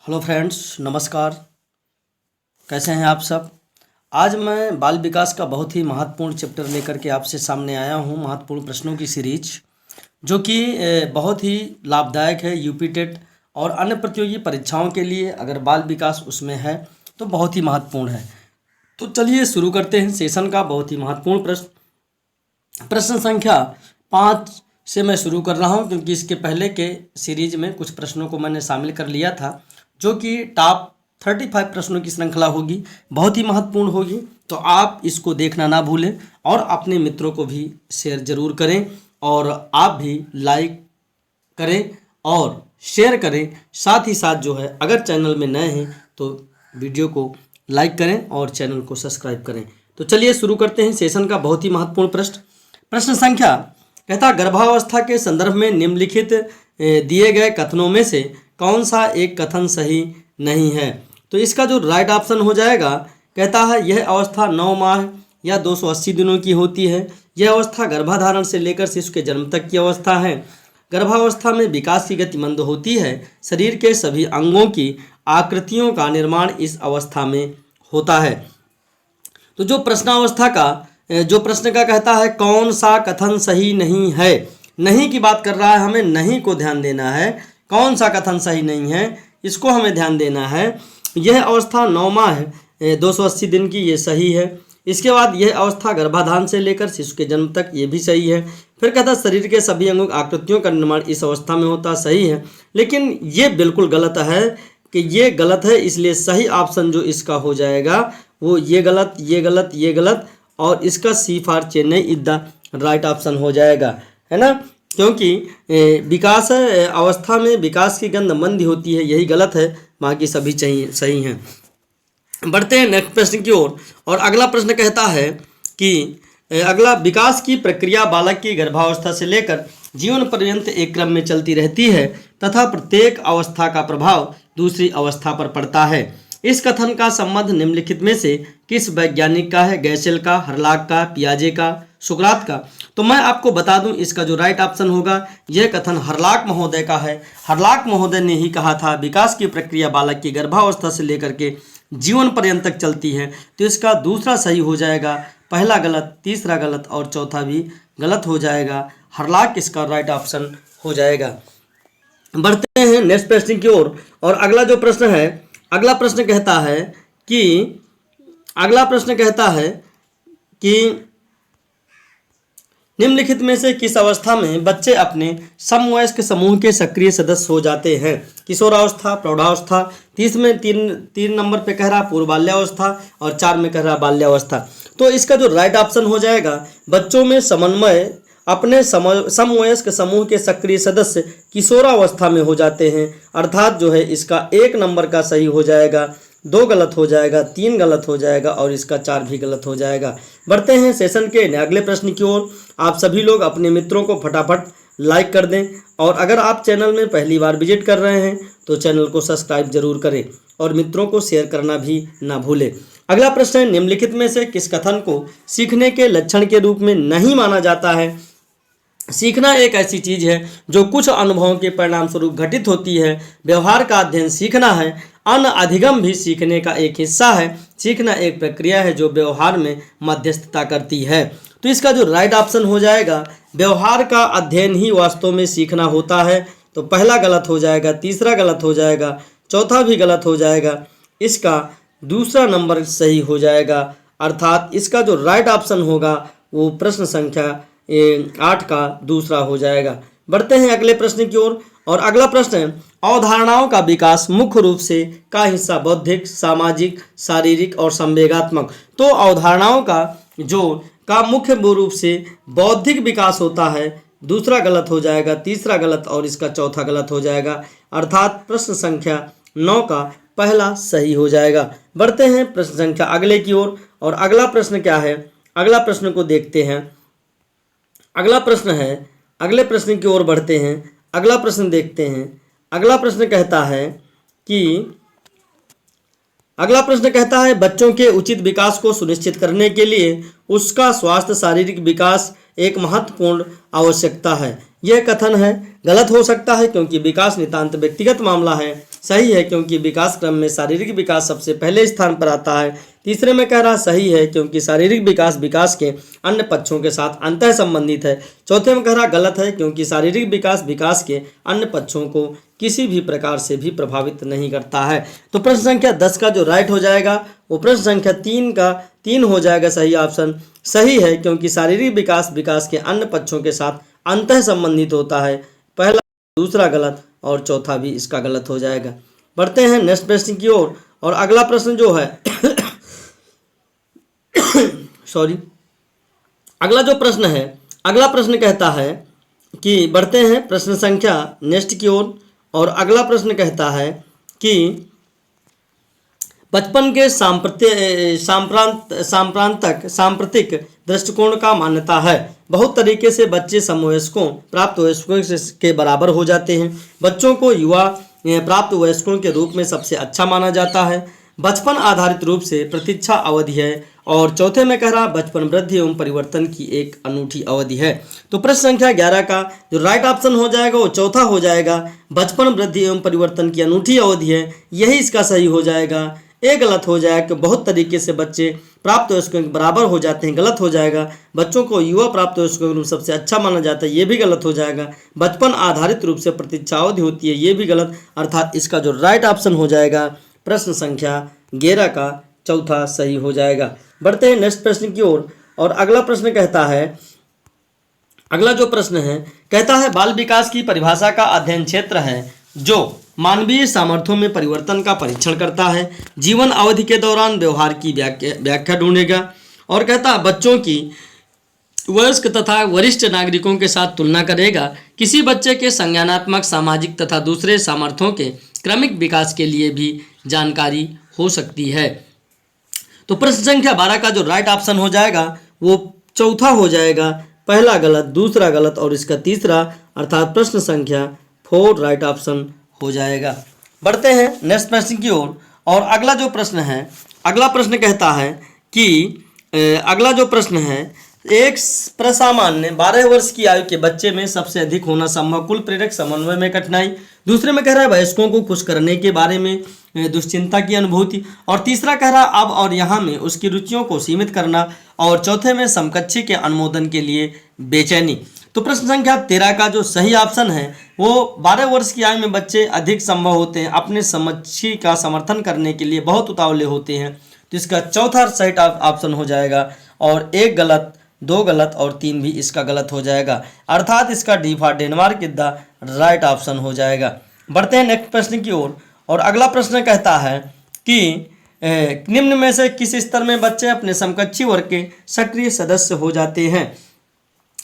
Hello friends, नमस्कार। कैसे हैं आप सब। आज मैं बाल विकास का बहुत ही महत्वपूर्ण चैप्टर लेकर के आपसे सामने आया हूं। महत्वपूर्ण प्रश्नों की सीरीज जो कि बहुत ही लाभदायक है यूपी टेट और अन्य प्रतियोगी परीक्षाओं के लिए। अगर बाल विकास उसमें है तो बहुत ही महत्वपूर्ण है। तो चलिए शुरू करते हैं सेशन का बहुत ही महत्वपूर्ण प्रश्न संख्या 5 से मैं शुरू कर रहा हूं, क्योंकि इसके पहले के सीरीज में कुछ प्रश्नों को मैंने शामिल कर लिया था, जो कि टॉप 35 प्रश्नों की श्रृंखला होगी, बहुत ही महत्वपूर्ण होगी। तो आप इसको देखना ना भूलें और अपने मित्रों को भी शेयर जरूर करें और आप भी लाइक करें और शेयर करें। साथ ही साथ जो है, अगर चैनल में नए हैं तो वीडियो को लाइक करें और चैनल को सब्सक्राइब करें। तो चलिए शुरू करते हैं सेशन का बहुत ही महत्वपूर्ण प्रश्न संख्या कहता, गर्भावस्था के संदर्भ में निम्नलिखित दिए गए कथनों में से कौन सा एक कथन सही नहीं है। तो इसका जो राइट ऑप्शन हो जाएगा, कहता है यह अवस्था 9 माह या 280 दिनों की होती है। यह अवस्था गर्भाधारण से लेकर शिशु के जन्म तक की अवस्था है। गर्भावस्था में विकास की गति मंद होती है। शरीर के सभी अंगों की आकृतियों का निर्माण इस अवस्था में होता है। तो जो प्रश्न का कहता है कौन सा कथन सही नहीं है, नहीं की बात कर रहा है, हमें नहीं को ध्यान देना है। कौन सा कथन सही नहीं है, इसको हमें ध्यान देना है। यह अवस्था 9 माह है 280 दिन की, ये सही है। इसके बाद यह अवस्था गर्भाधान से लेकर शिशु के जन्म तक, ये भी सही है। फिर कहता है शरीर के सभी अंगों आकृतियों का निर्माण इस अवस्था में होता, सही है। लेकिन ये बिल्कुल गलत है कि ये गलत है, इसलिए सही ऑप्शन जो इसका हो जाएगा वो ये गलत, ये गलत, ये गलत, और इसका C for Chennai is the right option हो जाएगा, है ना। क्योंकि विकास अवस्था में विकास की गंध मंद होती है, यही गलत है, बाकी सभी सही हैं। बढ़ते हैं नेक्स्ट प्रश्न की ओर। और अगला प्रश्न कहता है कि अगला, विकास की प्रक्रिया बालक की गर्भावस्था से लेकर जीवन पर्यंत एक क्रम में चलती रहती है तथा प्रत्येक अवस्था का प्रभाव दूसरी अवस्था पर पड़ता है। इस कथन का संबंध निम्नलिखित में से किस वैज्ञानिक का है? गैसेल का, हर्लाक का, पियाजे का, सुकरात का? तो मैं आपको बता दूं, इसका जो राइट ऑप्शन होगा, यह कथन हर्लाक महोदय का है। हर्लाक महोदय ने ही कहा था विकास की प्रक्रिया बालक की गर्भावस्था से लेकर के जीवन पर्यंत तक चलती है। तो इसका दूसरा सही हो जाएगा, पहला गलत, तीसरा गलत और चौथा भी गलत हो जाएगा। हर्लाक इसका राइट ऑप्शन हो जाएगा। बढ़ते हैं नेक्स्ट प्रश्न की ओर। और अगला जो प्रश्न है, अगला प्रश्न कहता है कि निम्नलिखित में से किस अवस्था में बच्चे अपने समवयस्क समूह के सक्रिय सदस्य हो जाते हैं? किशोरावस्था, प्रौढ़ावस्था, 30 में तीन नंबर पे कह रहा पूर्व बाल्यावस्था और 4 में कह रहा बाल्यावस्था। तो इसका जो राइट ऑप्शन हो जाएगा, बच्चों में समन्वय अपने समवयस्क समूह के सक्रिय सदस्य किशोरावस्था में हो जाते हैं। अर्थात जो है इसका 1 नंबर का सही हो जाएगा, 2 गलत हो जाएगा, 3 गलत हो जाएगा और इसका 4 भी गलत हो जाएगा। बढ़ते हैं सेशन के अगले प्रश्न की ओर। आप सभी लोग अपने मित्रों को फटाफट लाइक कर दें और अगर आप चैनल में पहली बार विजिट कर रहे हैं तो चैनल को सब्सक्राइब जरूर करें और मित्रों को शेयर करना भी ना भूलें। अगला प्रश्न है, निम्नलिखित में से किस कथन को सीखने के लक्षण के रूप में नहीं माना जाता है? सीखना एक ऐसी चीज है जो कुछ अनुभवों के परिणाम स्वरूप घटित होती है। व्यवहार का अध्ययन सीखना है। अन्य अधिगम भी सीखने का एक हिस्सा है। सीखना एक प्रक्रिया है जो व्यवहार में मध्यस्थता करती है। तो इसका जो राइट ऑप्शन हो जाएगा, व्यवहार का अध्ययन ही वास्तव में सीखना होता है। तो पहला गलत हो जाएगा, तीसरा गलत हो जाएगा, चौथा भी गलत हो जाएगा, इसका दूसरा नंबर सही हो जाएगा। अर्थात इसका जो राइट ऑप्शन होगा वो प्रश्न संख्या 8 का दूसरा हो जाएगा। बढ़ते हैं अगले प्रश्न की ओर। और अगला प्रश्न है, अवधारणाओं का विकास मुख्य रूप से का हिस्सा बौद्धिक, सामाजिक, शारीरिक और संवेगात्मक? तो अवधारणाओं का मुख्य रूप से बौद्धिक विकास होता है, दूसरा गलत हो जाएगा, तीसरा गलत और इसका चौथा गलत हो जाएगा। अर्थात प्रश्न संख्या 9 का पहला सही हो जाएगा। बढ़ते हैं प्रश्न संख्या अगले की ओर। और अगला प्रश्न क्या है, अगला प्रश्न को देखते हैं। अगला प्रश्न है, अगले प्रश्न की ओर बढ़ते हैं, अगला प्रश्न देखते हैं। अगला प्रश्न कहता है बच्चों के उचित विकास को सुनिश्चित करने के लिए उसका स्वास्थ्य शारीरिक विकास एक महत्वपूर्ण आवश्यकता है। यह कथन है, गलत हो सकता है क्योंकि विकास नितांत व्यक्तिगत मामला है। सही है क्योंकि विकास क्रम में शारीरिक विकास सबसे पहले स्थान पर आता है। तीसरे में कह रहा सही है क्योंकि शारीरिक विकास विकास के अन्य पक्षों के साथ अंतः संबंधित है। चौथे में कह रहा गलत है क्योंकि शारीरिक विकास विकास के अन्य पक्षों को किसी भी प्रकार से भी प्रभावित नहीं करता है। तो प्रश्न संख्या 10 का जो राइट हो जाएगा वो प्रश्न संख्या 3 का 3 हो जाएगा सही ऑप्शन। सही है क्योंकि शारीरिक विकास विकास के अन्य पक्षों के साथ अंतः संबंधित होता है। पहला, दूसरा गलत और चौथा भी इसका गलत हो जाएगा। बढ़ते हैं नेक्स्ट प्रश्न की ओर और अगला प्रश्न जो है सॉरी, अगला जो प्रश्न है, अगला प्रश्न कहता है कि बढ़ते हैं प्रश्न संख्या नेक्स्ट की ओर और अगला प्रश्न कहता है कि बचपन के सांप्रतिक दृष्टिकोण का मान्यता है। बहुत तरीके से बच्चे समवयस्कों प्राप्त वयस्कों के बराबर हो जाते हैं। बच्चों को युवा प्राप्त वयस्कों के रूप में सबसे अच्छा माना जाता है। बचपन आधारित रूप से प्रतीक्षा अवधि है और चौथे में कह रहा बचपन वृद्धि एवं परिवर्तन की एक अनूठी अवधि है। तो प्रश्न संख्या 11 का जो राइट ऑप्शन हो जाएगा वो चौथा हो जाएगा, बचपन वृद्धि एवं परिवर्तन की अनूठी अवधि है, यही इसका सही हो जाएगा। एक गलत हो जाएगा कि बहुत तरीके से बच्चे प्राप्त वयस्कों के बराबर हो जाते हैं, गलत हो जाएगा। बच्चों को युवा प्राप्त वयस्कों के रूप में सबसे अच्छा माना जाता है, ये भी गलत हो जाएगा। बचपन आधारित रूप से प्रतीक्षा अवधि होती है, ये भी गलत। अर्थात इसका जो राइट ऑप्शन हो जाएगा प्रश्न संख्या 11 का चौथा सही हो जाएगा। बढ़ते हैं नेक्स्ट प्रश्न की ओर और अगला प्रश्न कहता है, अगला जो प्रश्न है कहता है बाल विकास की परिभाषा का अध्ययन क्षेत्र है जो मानवीय सामर्थ्यों में परिवर्तन का परीक्षण करता है, जीवन अवधि के दौरान व्यवहार की व्याख्या ढूंढेगा और कहता है बच्चों की वयस्क तथा वरिष्ठ नागरिकों के साथ तुलना करेगा, किसी बच्चे के संज्ञानात्मक, सामाजिक तथा दूसरे सामर्थ्यों के क्रमिक विकास के लिए भी जानकारी हो सकती है। तो प्रश्न संख्या 12 का जो राइट ऑप्शन हो जाएगा वो चौथा हो जाएगा, पहला गलत, दूसरा गलत और इसका तीसरा, अर्थात प्रश्न संख्या 4 राइट ऑप्शन हो जाएगा। बढ़ते हैं नेक्स्ट प्रश्न की ओर और अगला जो प्रश्न है, अगला प्रश्न कहता है कि अगला जो प्रश्न है, एक प्रसामान्य 12 वर्ष की आयु के बच्चे में सबसे अधिक होना संभव कुल प्रेरक समन्वय में कठिनाई, दूसरे में कह रहा है वयस्कों को खुश करने के बारे में दुश्चिंता की अनुभूति और तीसरा कह रहा अब और यहाँ में उसकी रुचियों को सीमित करना और चौथे में समकक्षी के अनुमोदन के लिए बेचैनी। तो प्रश्न संख्या 13 का जो सही ऑप्शन है वो 12 वर्ष की आयु में बच्चे अधिक संभव होते हैं, अपने समकक्षी का समर्थन करने के लिए बहुत उतावले होते हैं। तो इसका चौथा सही ऑप्शन हो जाएगा और एक गलत, 2 गलत और 3 भी इसका गलत हो जाएगा। अर्थात इसका D for Denmark the right option हो जाएगा। बढ़ते हैं नेक्स्ट प्रश्न की ओर और अगला प्रश्न कहता है कि निम्न में से किस स्तर में बच्चे अपने समकक्षी वर्ग के सक्रिय सदस्य हो जाते हैं।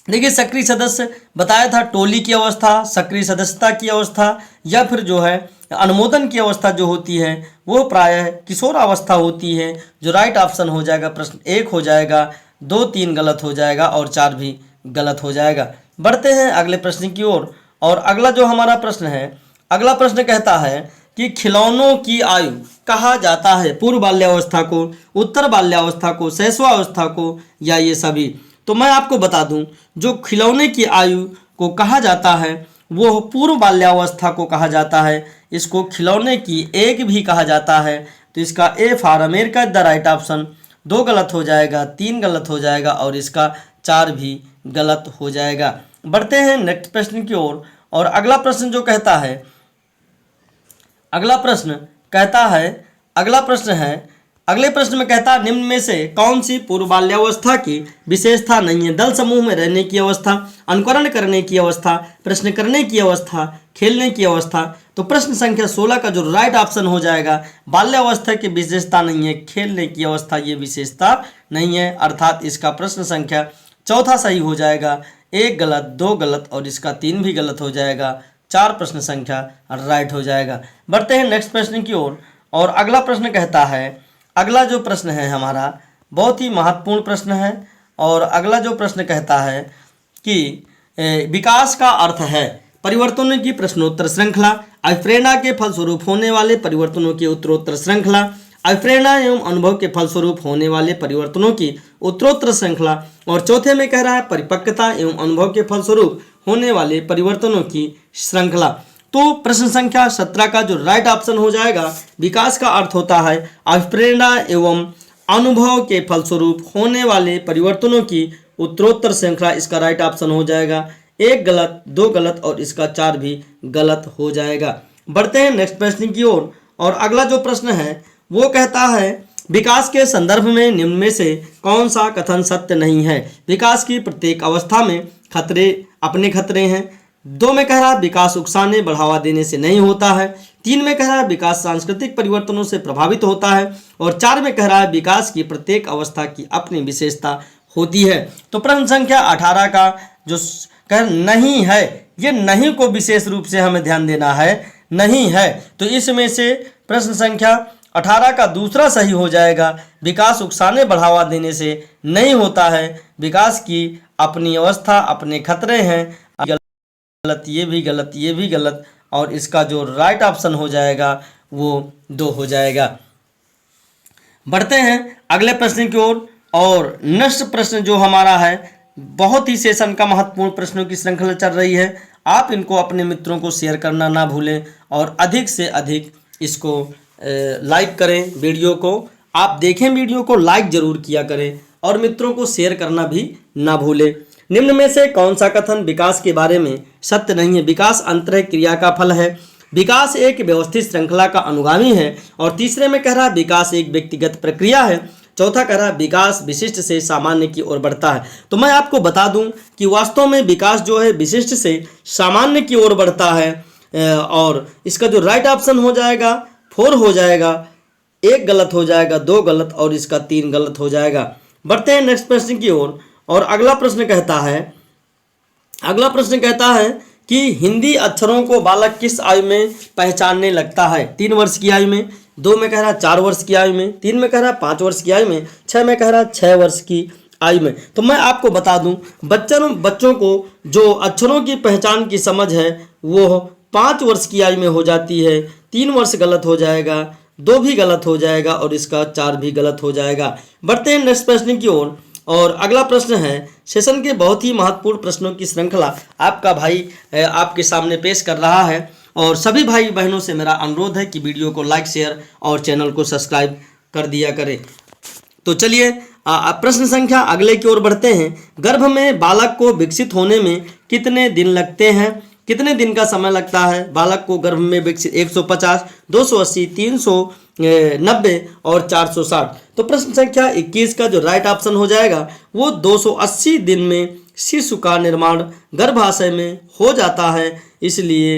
देखिए सक्रिय सदस्य बताया था टोली की अवस्था, सक्रिय सदस्यता की अवस्था या फिर जो है अनुमोदन की अवस्था जो होती है वो प्रायः किशोर अवस्था होती है। जो राइट ऑप्शन हो जाएगा प्रश्न 1 हो जाएगा, 2, 3 गलत हो जाएगा और 4 भी गलत हो जाएगा। बढ़ते हैं अगले प्रश्न की ओर और अगला जो हमारा प्रश्न है, अगला प्रश्न कहता है कि खिलौनों की आयु कहा जाता है पूर्व बाल्यावस्था को, उत्तर बाल्यावस्था को, शैशवावस्था को या ये सभी। तो मैं आपको बता दूं जो खिलौने की आयु को कहा जाता है वो पूर्व बाल्यावस्था को कहा जाता है, इसको खिलौने की एज भी कहा जाता है। तो इसका A for America the right option, 2 गलत हो जाएगा, 3 गलत हो जाएगा और इसका 4 भी गलत हो जाएगा। बढ़ते हैं नेक्स्ट प्रश्न की ओर और अगला प्रश्न जो कहता है, अगला प्रश्न है अगले प्रश्न में कहता है निम्न में से कौन सी पूर्व बाल्यावस्था की विशेषता नहीं है। दल समूह में रहने की अवस्था, अनुकरण करने की अवस्था, प्रश्न करने की अवस्था, खेलने की अवस्था। तो प्रश्न संख्या 16 का जो राइट ऑप्शन हो जाएगा बाल्यावस्था की विशेषता नहीं है, खेलने की अवस्था ये विशेषता नहीं है। अर्थात इसका प्रश्न संख्या चौथा सही हो जाएगा, 1 गलत, 2 गलत और इसका 3 भी गलत हो जाएगा। 4 प्रश्न संख्या राइट हो जाएगा। बढ़ते हैं नेक्स्ट प्रश्न की ओर और अगला प्रश्न कहता है, अगला जो प्रश्न है हमारा बहुत ही महत्वपूर्ण प्रश्न है और अगला जो प्रश्न कहता है कि विकास का अर्थ है परिवर्तनों की प्रश्नोत्तर श्रृंखला, अभिप्रेरणा के फलस्वरूप होने वाले परिवर्तनों की उत्तरोत्तर श्रृंखला, अभिप्रेरणा एवं अनुभव के फलस्वरूप होने वाले परिवर्तनों की उत्तरोत्तर श्रृंखला और चौथे में कह रहा है परिपक्वता एवं अनुभव के फलस्वरूप होने वाले परिवर्तनों की श्रृंखला। तो प्रश्न संख्या 17 का जो राइट ऑप्शन हो जाएगा, विकास का अर्थ होता है अभिप्रेरणा एवं अनुभव के फलस्वरूप होने वाले परिवर्तनों की उत्तरोत्तर श्रृंखला। इसका राइट ऑप्शन हो जाएगा। एक गलत, दो गलत और इसका 4 भी गलत हो जाएगा। बढ़ते हैं नेक्स्ट प्रश्न की ओर। और अगला जो प्रश्न है वो कहता है विकास के संदर्भ में निम्न में से कौन सा कथन सत्य नहीं है। विकास की प्रत्येक अवस्था में खतरे अपने खतरे हैं। 2 में कह रहा है विकास उकसाने बढ़ावा देने से नहीं होता है। 3 में कह रहा है विकास सांस्कृतिक परिवर्तनों से प्रभावित होता है। और 4 में कह रहा है विकास की प्रत्येक अवस्था की अपनी विशेषता होती है। तो प्रश्न संख्या 18 का जो कह नहीं है, ये नहीं को विशेष रूप से हमें ध्यान देना है, नहीं है। तो इसमें से प्रश्न संख्या 18 का दूसरा सही हो जाएगा। विकास उकसाने बढ़ावा देने से नहीं होता है, विकास की अपनी अवस्था अपने खतरे हैं। गलत, ये भी गलत, ये भी गलत और इसका जो राइट ऑप्शन हो जाएगा वो 2 हो जाएगा। बढ़ते हैं अगले प्रश्न की ओर। और नेक्स्ट प्रश्न जो हमारा है, बहुत ही सेशन का महत्वपूर्ण प्रश्नों की श्रृंखला चल रही है। आप इनको अपने मित्रों को शेयर करना ना भूलें और अधिक से अधिक इसको लाइक करें। वीडियो को आप देखें, वीडियो को लाइक जरूर किया करें और मित्रों को शेयर करना भी ना भूलें। निम्न में से कौन सा कथन विकास के बारे में सत्य नहीं है। विकास अंतरः क्रिया का फल है। विकास एक व्यवस्थित श्रृंखला का अनुगामी है। और तीसरे में कह रहा है विकास एक व्यक्तिगत प्रक्रिया है। चौथा कह रहा है विकास विशिष्ट से सामान्य की ओर बढ़ता है। तो मैं आपको बता दूं कि वास्तव में विकास जो है विशिष्ट से सामान्य की ओर बढ़ता है। और इसका जो राइट ऑप्शन हो जाएगा 4 हो जाएगा। 1 गलत हो जाएगा, 2 गलत और इसका 3 गलत हो जाएगा। बढ़ते हैं नेक्स्ट प्रश्न की ओर। और अगला प्रश्न कहता है कि हिंदी अक्षरों को बालक किस आयु में पहचानने लगता है। 3 वर्ष की आयु में, 2 में कह रहा है 4 वर्ष की आयु में, 3 में कह रहा है 5 वर्ष की आयु में, 6 में कह रहा है 6 वर्ष की आयु में। तो मैं आपको बता दूं बच्चों को जो अक्षरों की पहचान की समझ है वो 5 वर्ष की आयु में हो जाती है। 3 वर्ष गलत हो जाएगा, 2 भी गलत हो जाएगा और इसका 4 भी गलत हो जाएगा। बढ़ते हैं नेक्स्ट प्रश्न की ओर। और अगला प्रश्न है सेशन के बहुत ही महत्वपूर्ण प्रश्नों की श्रृंखला आपका भाई आपके सामने पेश कर रहा है। और सभी भाई बहनों से मेरा अनुरोध है कि वीडियो को लाइक, शेयर और चैनल को सब्सक्राइब कर दिया करें। तो चलिए प्रश्न संख्या अगले की ओर बढ़ते हैं। गर्भ में बालक को विकसित होने में कितने दिन लगते हैं। कितने दिन का समय लगता है बालक को गर्भ में विकसित। 150, 280, 390 और 460। तो प्रश्न संख्या 21 का जो राइट ऑप्शन हो जाएगा वो 280 दिन में शिशु का निर्माण गर्भाशय में हो जाता है। इसलिए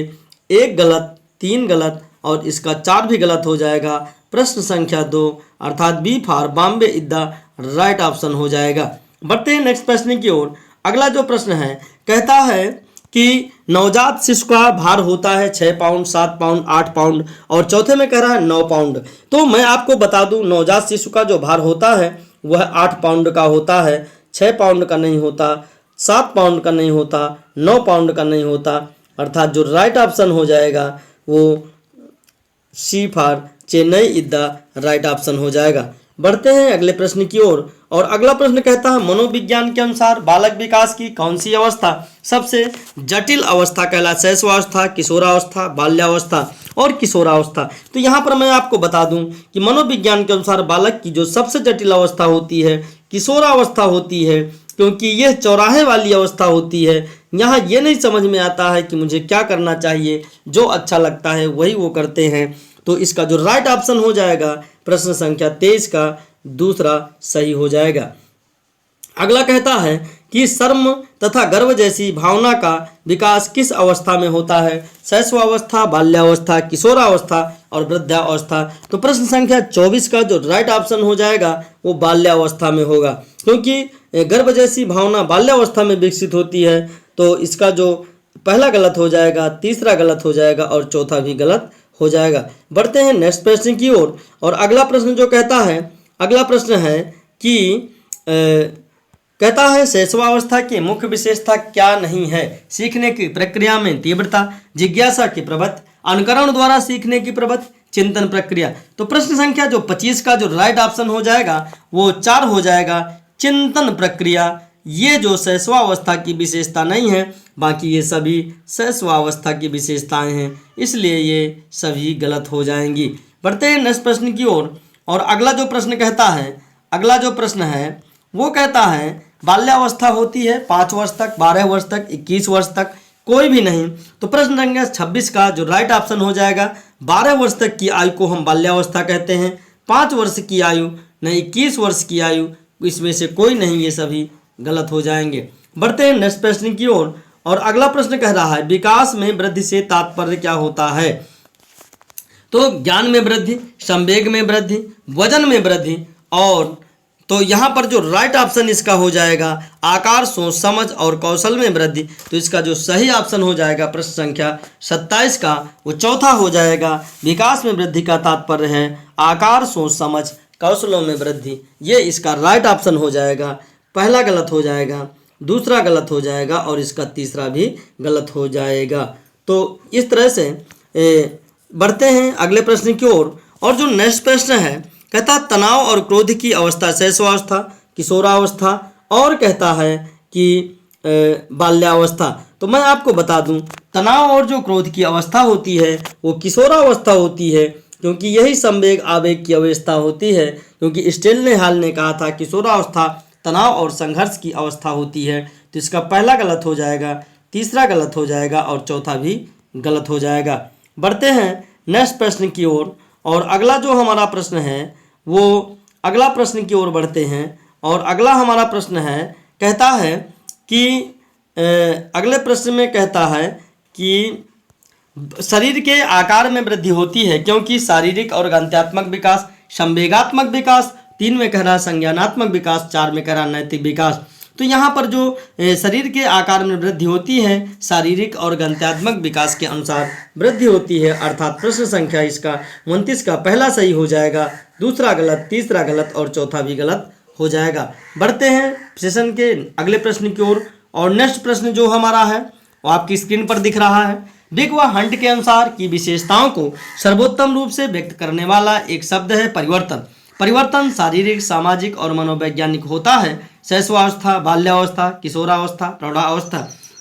1 गलत, 3 गलत और इसका 4 भी गलत हो जाएगा। प्रश्न संख्या 2 अर्थात B for Bombay is the right option हो जाएगा। बढ़ते हैं नेक्स्ट प्रश्न की ओर। अगला जो प्रश्न है कहता है कि नवजात शिशु का भार होता है 6 पाउंड, 7 पाउंड, 8 पाउंड और चौथे में कह रहा है 9 पाउंड। तो मैं आपको बता दूं नवजात शिशु का जो भार होता है वह 8 पाउंड का होता है, 6 पाउंड का नहीं होता, 7 पाउंड का नहीं होता, 9 पाउंड का नहीं होता। अर्थात जो राइट ऑप्शन हो जाएगा वो C for Chennai is the right option हो जाएगा। बढ़ते हैं अगले प्रश्न की ओर। और अगला प्रश्न कहता है मनोविज्ञान के अनुसार बालक विकास की कौन सी अवस्था सबसे जटिल अवस्था कहलाती है। शैशवावस्था, किशोरावस्था, बाल्यावस्था और किशोरावस्था। तो यहाँ पर मैं आपको बता दूं कि मनोविज्ञान के अनुसार बालक की जो सबसे जटिल अवस्था होती है किशोरावस्था होती है, क्योंकि यह चौराहे वाली अवस्था होती है। यहाँ ये नहीं समझ में आता है कि मुझे क्या करना चाहिए, जो अच्छा लगता है वही वो करते हैं। तो इसका जो राइट ऑप्शन हो जाएगा प्रश्न संख्या 23 का दूसरा सही हो जाएगा। अगला कहता है कि शर्म तथा गर्व जैसी भावना का विकास किस अवस्था में होता है। शैशवावस्था, बाल्यावस्था, किशोरावस्था और वृद्धावस्था। तो प्रश्न संख्या 24 का जो राइट ऑप्शन हो जाएगा वो बाल्यावस्था में होगा, क्योंकि गर्व जैसी भावना बाल्यावस्था में विकसित होती है। तो इसका जो पहला गलत हो जाएगा, तीसरा गलत हो जाएगा और चौथा भी गलत हो जाएगा। बढ़ते हैं नेक्स्ट प्रश्न की ओर। और अगला प्रश्न जो कहता है, अगला प्रश्न है कि कहता है शैशवावस्था की मुख्य विशेषता क्या नहीं है। सीखने की प्रक्रिया में तीव्रता, जिज्ञासा की प्रवृत्ति, अनुकरण द्वारा सीखने की प्रवृत्ति, चिंतन प्रक्रिया। तो प्रश्न संख्या जो 25 का जो राइट ऑप्शन हो जाएगा वो 4 हो जाएगा, चिंतन प्रक्रिया। ये जो शैशवावस्था की विशेषता नहीं है बाकी ये सभी शैशवावस्था की विशेषताएं हैं, इसलिए ये सभी गलत हो जाएंगी। बढ़ते हैं नेक्स्ट प्रश्न की ओर। और अगला जो प्रश्न कहता है, अगला जो प्रश्न है वो कहता है बाल्यावस्था होती है 5 वर्ष तक, 12 वर्ष तक, 21 वर्ष तक, कोई भी नहीं। तो प्रश्न संख्या 26 का जो राइट ऑप्शन हो जाएगा, 12 वर्ष तक की आयु को हम बाल्यावस्था कहते हैं, 5 वर्ष की आयु न 21 वर्ष की आयु, इसमें से कोई नहीं, ये सभी गलत हो जाएंगे। बढ़ते हैं नेक्स्ट प्रश्न की ओर। और अगला प्रश्न कह रहा है विकास में वृद्धि से तात्पर्य क्या होता है। तो ज्ञान में वृद्धि, संवेग में वृद्धि, वजन में वृद्धि, और तो यहाँ पर जो राइट ऑप्शन इसका हो जाएगा आकार, सोच, समझ और कौशल में वृद्धि। तो इसका जो सही ऑप्शन हो जाएगा प्रश्न संख्या 27 का, वो चौथा हो जाएगा। विकास में वृद्धि का तात्पर्य है आकार, सोच, समझ, कौशलों में वृद्धि। ये इसका राइट ऑप्शन हो जाएगा। पहला गलत हो जाएगा, दूसरा गलत हो जाएगा और इसका तीसरा भी गलत हो जाएगा। तो इस तरह से बढ़ते हैं अगले प्रश्न की ओर। और जो नेक्स्ट प्रश्न है कहता तनाव और क्रोध की अवस्था शैशवावस्था, किशोरावस्था और कहता है कि बाल्यावस्था। तो मैं आपको बता दूं तनाव और जो क्रोध की अवस्था होती है वो किशोरावस्था होती है, क्योंकि यही संवेग आवेग की अवस्था होती है। क्योंकि स्टेनलेहाल ने कहा था किशोरावस्था तनाव और संघर्ष की अवस्था होती है। तो इसका पहला गलत हो जाएगा, तीसरा गलत हो जाएगा और चौथा भी गलत हो जाएगा। बढ़ते हैं नेक्स्ट प्रश्न की ओर। और अगला जो हमारा प्रश्न है वो अगला प्रश्न की ओर बढ़ते हैं। और अगला हमारा प्रश्न है कहता है कि अगले प्रश्न में कहता है कि शरीर के आकार में वृद्धि होती है क्योंकि शारीरिक और गंत्यात्मक विकास, संवेगात्मक विकास, 3 में कह रहा संज्ञानात्मक विकास, 4 में कह रहा नैतिक विकास। तो यहाँ पर जो शरीर के आकार में वृद्धि होती है शारीरिक और गंत्यात्मक विकास के अनुसार वृद्धि होती है, अर्थात प्रश्न संख्या इसका 29 का पहला सही हो जाएगा, दूसरा गलत, तीसरा गलत और चौथा भी गलत हो जाएगा। बढ़ते हैं सेशन के अगले प्रश्न की ओर। और नेक्स्ट प्रश्न जो हमारा है वो आपकी स्क्रीन पर दिख रहा है। बिग व हंट के अनुसार की विशेषताओं को सर्वोत्तम रूप से व्यक्त करने वाला एक शब्द है परिवर्तन। परिवर्तन शारीरिक, सामाजिक और मनोवैज्ञानिक होता है। शैशवावस्था, बाल्यावस्था, किशोरावस्था, प्रौढ़ावस्था।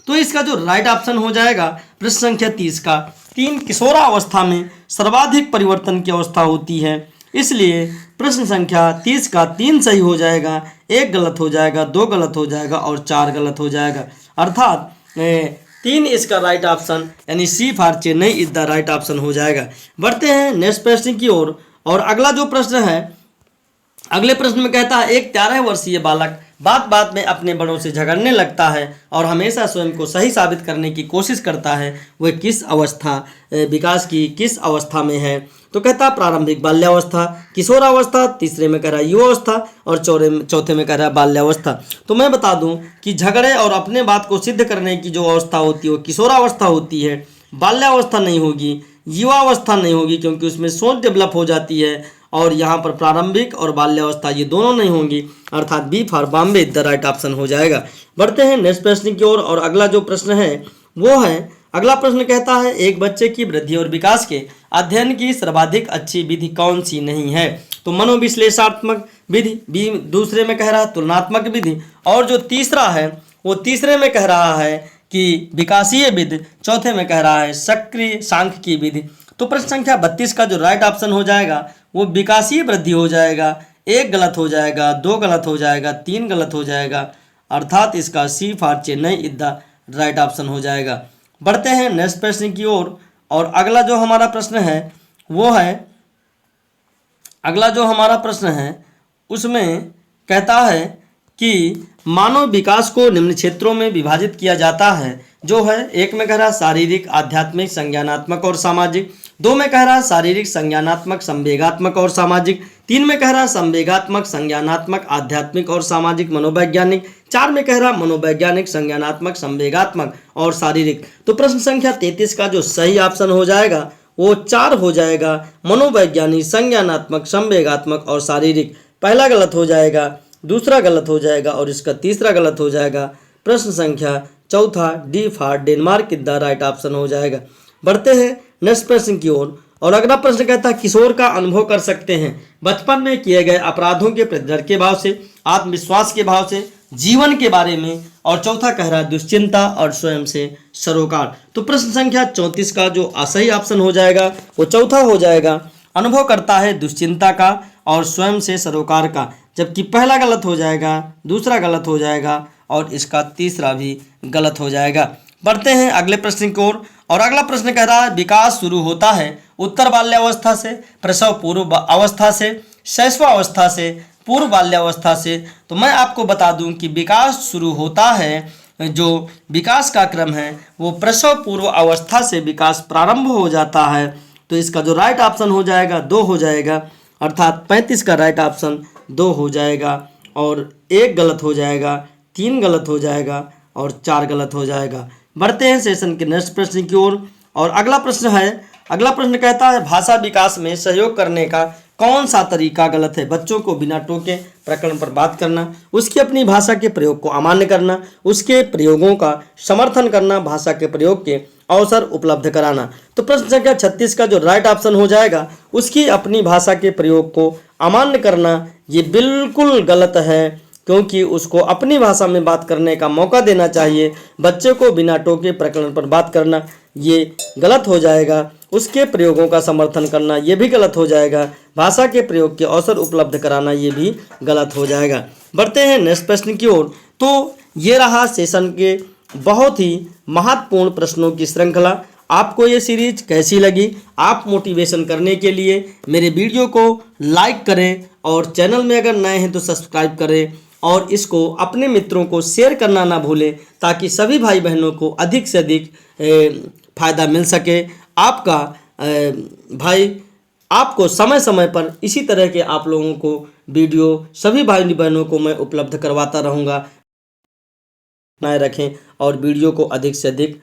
तो इसका जो राइट ऑप्शन हो जाएगा प्रश्न संख्या 30 का 3 किशोरावस्था में सर्वाधिक परिवर्तन की अवस्था होती है, इसलिए प्रश्न संख्या 30 का 3 सही हो जाएगा, 1 गलत हो जाएगा, 2 गलत हो जाएगा और 4 गलत हो जाएगा। अर्थात 3 इसका राइट ऑप्शन यानी C for Chennai is the right option हो जाएगा। बढ़ते हैं नेक्स्ट प्रश्न की ओर। और अगला जो प्रश्न है अगले प्रश्न में कहता है एक 13 वर्षीय बालक बात बात में अपने बड़ों से झगड़ने लगता है और हमेशा स्वयं को सही साबित करने की कोशिश करता है, वह किस अवस्था विकास की किस अवस्था में है। तो कहता प्रारंभिक बाल्यावस्था, किशोरावस्था, तीसरे में कह रहा है युवावस्था और चौथे में कह रहा है बाल्यावस्था। तो मैं बता दूं कि झगड़े और अपने बात को सिद्ध करने की जो अवस्था होती है वो किशोरावस्था होती है, बाल्यावस्था नहीं होगी, युवावस्था नहीं होगी क्योंकि उसमें सोच डेवलप हो जाती है। और यहाँ पर प्रारंभिक और बाल्यावस्था ये दोनों नहीं होंगी, अर्थात B for Bombay the right option हो जाएगा। बढ़ते हैं नेक्स्ट प्रश्न की ओर। और अगला जो प्रश्न है वो है अगला प्रश्न कहता है एक बच्चे की वृद्धि और विकास के अध्ययन की सर्वाधिक अच्छी विधि कौन सी नहीं है। तो मनोविश्लेषणात्मक विधि, बी दूसरे में कह रहा है तुलनात्मक विधि, और जो तीसरा है वो तीसरे में कह रहा है कि विकासीय विधि, चौथे में कह रहा है सक्रिय सांख्य की विधि। तो प्रश्न संख्या 32 का जो राइट ऑप्शन हो जाएगा वो विकासीय वृद्धि हो जाएगा, 1 गलत हो जाएगा, 2 गलत हो जाएगा, 3 गलत हो जाएगा, अर्थात इसका C for Chennai is the right option हो जाएगा। बढ़ते हैं नेक्स्ट प्रश्न की ओर। और अगला जो हमारा प्रश्न है वो है अगला जो हमारा प्रश्न है उसमें कहता है कि मानव विकास को निम्न क्षेत्रों में विभाजित किया जाता है, जो है 1 में कह रहा है शारीरिक, आध्यात्मिक, संज्ञानात्मक और सामाजिक, 2 में कह रहा है शारीरिक, संज्ञानात्मक, संवेगात्मक और सामाजिक, 3 में कह रहा है संवेगात्मक, संज्ञानात्मक, आध्यात्मिक और सामाजिक मनोवैज्ञानिक, 4 में कह रहा है मनोवैज्ञानिक, संज्ञानात्मक, संवेगात्मक और शारीरिक। तो प्रश्न संख्या 33 का जो सही ऑप्शन हो जाएगा वो 4 हो जाएगा, मनोवैज्ञानिक, संज्ञानात्मक, संवेगात्मक और शारीरिक। पहला गलत हो जाएगा, दूसरा गलत हो जाएगा और इसका तीसरा गलत हो जाएगा। प्रश्न संख्या चौथा D for Denmark the right option हो जाएगा। बढ़ते हैं नेक्स्ट प्रश्न की ओर। और अगला प्रश्न कहता है किशोर का अनुभव कर सकते हैं बचपन में किए गए अपराधों के प्रति डर के भाव से, आत्मविश्वास के भाव से, जीवन के बारे में, और चौथा कह रहा है दुश्चिंता और स्वयं से सरोकार। तो प्रश्न संख्या 34 का जो सही ऑप्शन हो जाएगा वो चौथा हो जाएगा, अनुभव करता है दुश्चिंता का और स्वयं से सरोकार का, जबकि पहला गलत हो जाएगा, दूसरा गलत हो जाएगा और इसका तीसरा भी गलत हो जाएगा। बढ़ते हैं अगले प्रश्न की ओर, और अगला प्रश्न कह रहा है विकास शुरू होता है उत्तर बाल्यावस्था से, प्रसव पूर्व अवस्था से, शैशवावस्था से, पूर्व बाल्यावस्था से। तो मैं आपको बता दूं कि विकास शुरू होता है, जो विकास का क्रम है वो प्रसव पूर्व अवस्था से विकास प्रारंभ हो जाता है। तो इसका जो राइट ऑप्शन हो जाएगा 2 हो जाएगा, अर्थात 35 का राइट ऑप्शन 2 हो जाएगा, और 1 गलत हो जाएगा, 3 गलत हो जाएगा और 4 गलत हो जाएगा। बढ़ते हैं सेशन के नेक्स्ट प्रश्न की ओर, और अगला प्रश्न कहता है भाषा विकास में सहयोग करने का कौन सा तरीका गलत है। बच्चों को बिना टोके प्रकरण पर बात करना, उसकी अपनी भाषा के प्रयोग को अमान्य करना, उसके प्रयोगों का समर्थन करना, भाषा के प्रयोग के अवसर उपलब्ध कराना। तो प्रश्न संख्या 36 का जो राइट ऑप्शन हो जाएगा उसकी अपनी भाषा के प्रयोग को अमान्य करना, ये बिल्कुल गलत है, क्योंकि उसको अपनी भाषा में बात करने का मौका देना चाहिए। बच्चे को बिना टोके प्रकरण पर बात करना ये गलत हो जाएगा। उसके प्रयोगों का समर्थन करना ये भी गलत हो जाएगा। भाषा के प्रयोग के अवसर उपलब्ध कराना ये भी गलत हो जाएगा। बढ़ते हैं नेक्स्ट प्रश्न की ओर। तो ये रहा सेशन के बहुत ही महत्वपूर्ण प्रश्नों की श्रृंखला। आपको ये सीरीज कैसी लगी? आप मोटिवेशन करने के लिए मेरे वीडियो को लाइक करें, और चैनल में अगर नए हैं तो सब्सक्राइब करें, और इसको अपने मित्रों को शेयर करना ना भूलें, ताकि सभी भाई बहनों को अधिक से अधिक फ़ायदा मिल सके। आपका भाई आपको समय समय पर इसी तरह के आप लोगों को वीडियो सभी भाई बहनों को मैं उपलब्ध करवाता रहूँगा। बनाए रखें और वीडियो को अधिक से अधिक